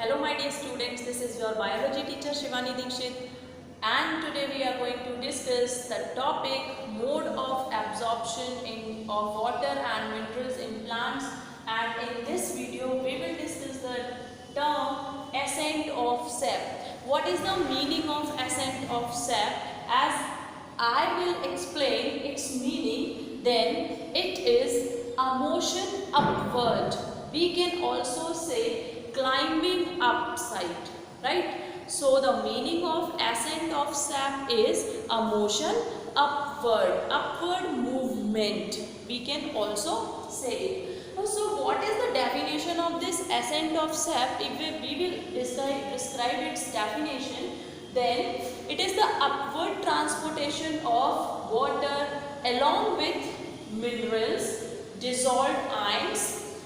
Hello my dear students, this is your biology teacher Shivani Dikshit and today we are going to discuss the topic mode of absorption of water and minerals in plants, and in this video we will discuss the term ascent of sap. What is the meaning of ascent of sap? As I will explain its meaning, then it is a motion upward. We can also say climbing upside, right? So the meaning of ascent of sap is a motion upward movement. We can also say it. So what is the definition of this ascent of sap? If we will describe its definition, then it is the upward transportation of water along with minerals, dissolved ions,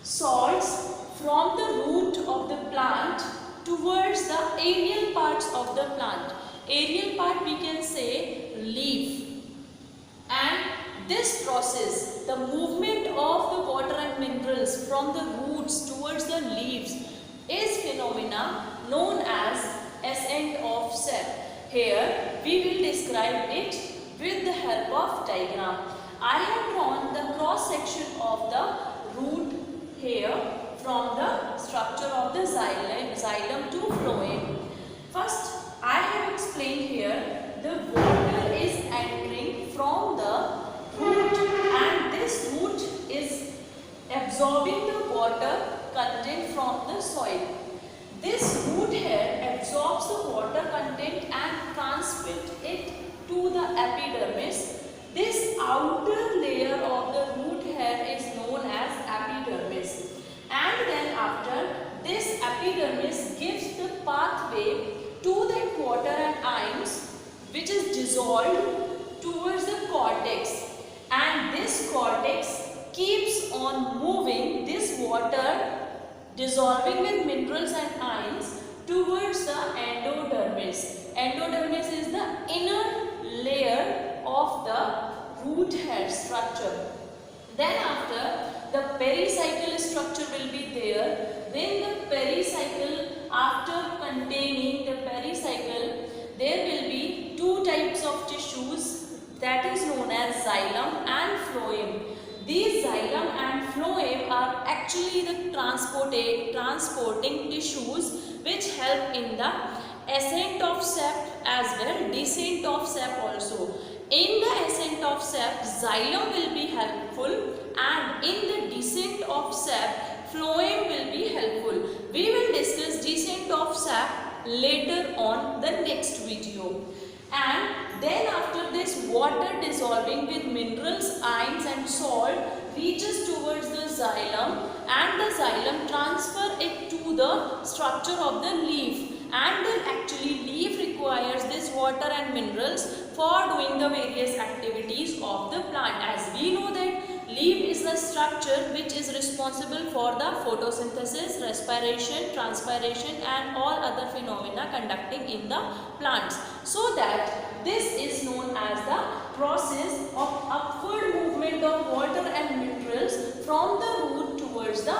salts from the root of the plant towards the aerial parts of the plant. Aerial part we can say leaf. And this process, the movement of the water and minerals from the roots towards the leaves, is phenomena known as ascent of sap. Here we will describe it with the help of diagram. I have drawn the cross section of the root here from the structure of the xylem to phloem. First, I have explained here the water is entering from the root and this root is absorbing the water content from the soil. This root here absorbs the water content and transmits it to the epidermis. This outer layer of the root hair is known as epidermis. And then after this epidermis gives the pathway to that water and ions which is dissolved towards the cortex. And this cortex keeps on moving this water dissolving with minerals and ions towards the endodermis. Endodermis is the inner layer of the root hair structure. Then after the pericycle structure will be there. Then the pericycle, after containing the pericycle, there will be two types of tissues, that is known as xylem and phloem. These xylem and phloem are actually the transporting tissues which help in the ascent of sap as well, descent of sap also. In the ascent of sap, xylem will be helpful and in the descent of sap, phloem will be helpful. We will discuss descent of sap later on the next video. And then after this, water dissolving with minerals, ions and salt reaches towards the xylem and the xylem transfer it to the structure of the leaf. And then actually leaf requires this water and minerals for doing the various activities of the plant. As we know that leaf is the structure which is responsible for the photosynthesis, respiration, transpiration and all other phenomena conducting in the plants. So that this is known as the process of upward movement of water and minerals from the root towards the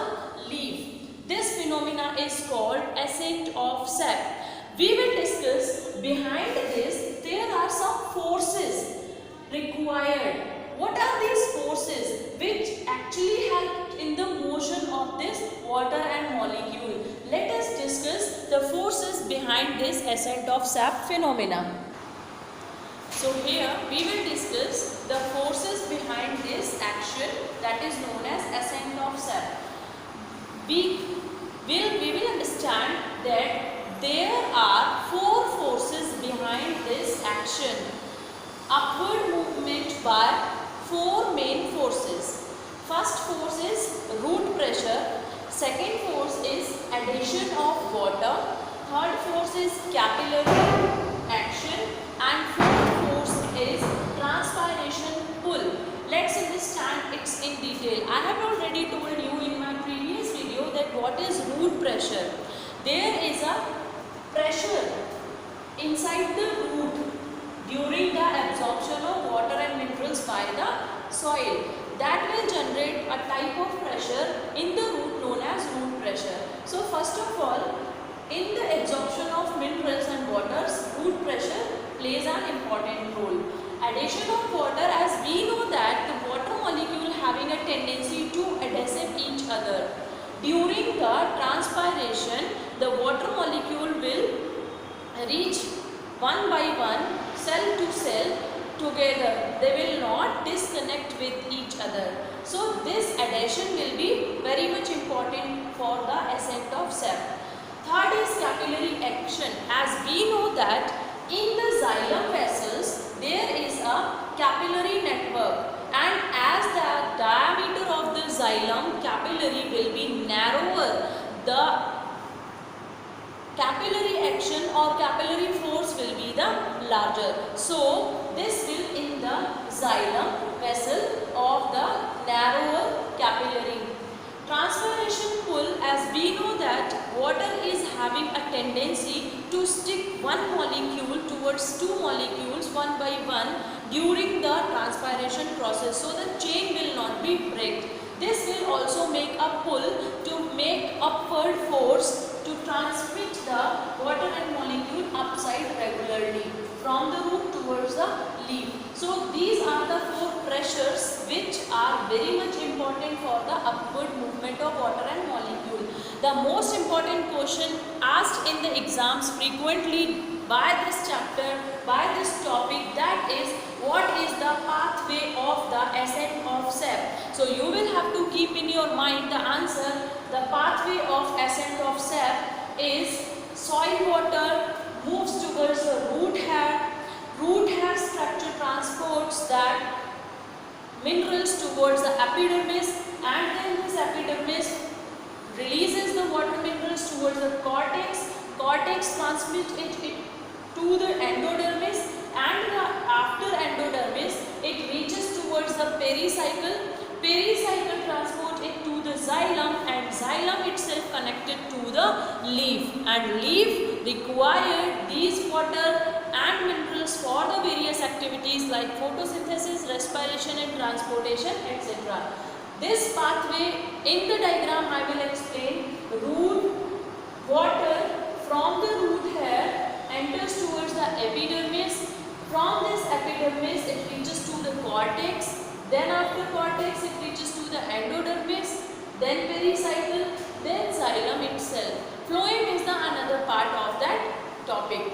leaf. This phenomena is called ascent of sap. We will discuss behind this there are some forces required. What are these forces which actually help in the motion of this water and molecule? Let us discuss the forces behind this ascent of sap phenomena. So here we will discuss the forces behind this action that is known as ascent of sap. We will understand that there are four forces behind this action. Upward movement by four main forces. First force is root pressure. Second force is addition of water. Third force is capillary action. And fourth force is transpiration pull. Let's understand it in detail. I have already told you in my previous video that what is root pressure. There is a pressure inside the root during the absorption of water and minerals by the soil. That will generate a type of pressure in the root known as root pressure. So first of all, plays an important role. Addition of water, as we know that the water molecule having a tendency to adhesive each other. During the transpiration, the water molecule will reach one by one, cell to cell together. They will not disconnect with each other. So this adhesion will be very much important for the ascent of sap. Third is capillary action. As we know that in the xylem vessels there is a capillary network, and as the diameter of the xylem capillary will be narrower, the capillary action or capillary force will be the larger. So this will in the xylem vessel of the narrower capillary. Transpiration pull, as we know that water is having a tendency to stick one molecule towards two molecules one by one during the transpiration process, so the chain will not be break. This will also make a pull to make upward force to transmit the water and molecule upside regularly from the root towards the leaf. So these are the four pressures which are very much important for the upward movement of water and molecule. The most important question asked in the exams frequently by this chapter, by this topic, that is, what is the pathway of the ascent of sap? So you will have to keep in your mind the answer. The pathway of ascent of sap is soil water moves towards the root hair. Root hair structure transports that minerals towards the epidermis, and then this epidermis releases the water minerals towards the cortex. Cortex transmits it to the endodermis, and after endodermis it reaches towards the pericycle. Pericycle transport it to the xylem, and xylem itself connected to the leaf, and leaf required these water and minerals for the various activities like photosynthesis, respiration and transportation, etc. This pathway in the diagram I will explain. Root water from the root hair enters towards the epidermis. From this epidermis it reaches to the cortex. Then after cortex it reaches to the endodermis, then pericycle, then xylem itself. Phloem is the another part of that topic,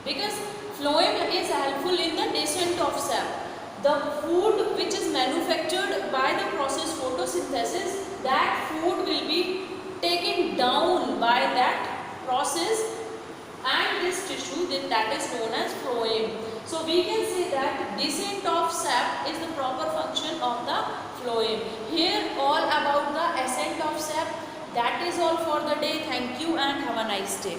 because phloem is helpful in the descent of sap. The food which is manufactured by the process photosynthesis, that food will be taken down by that process, and this tissue that is known as phloem. So we can say that descent of sap is the proper function of the phloem. Here all about the ascent of sap. That is all for the day. Thank you and have a nice day.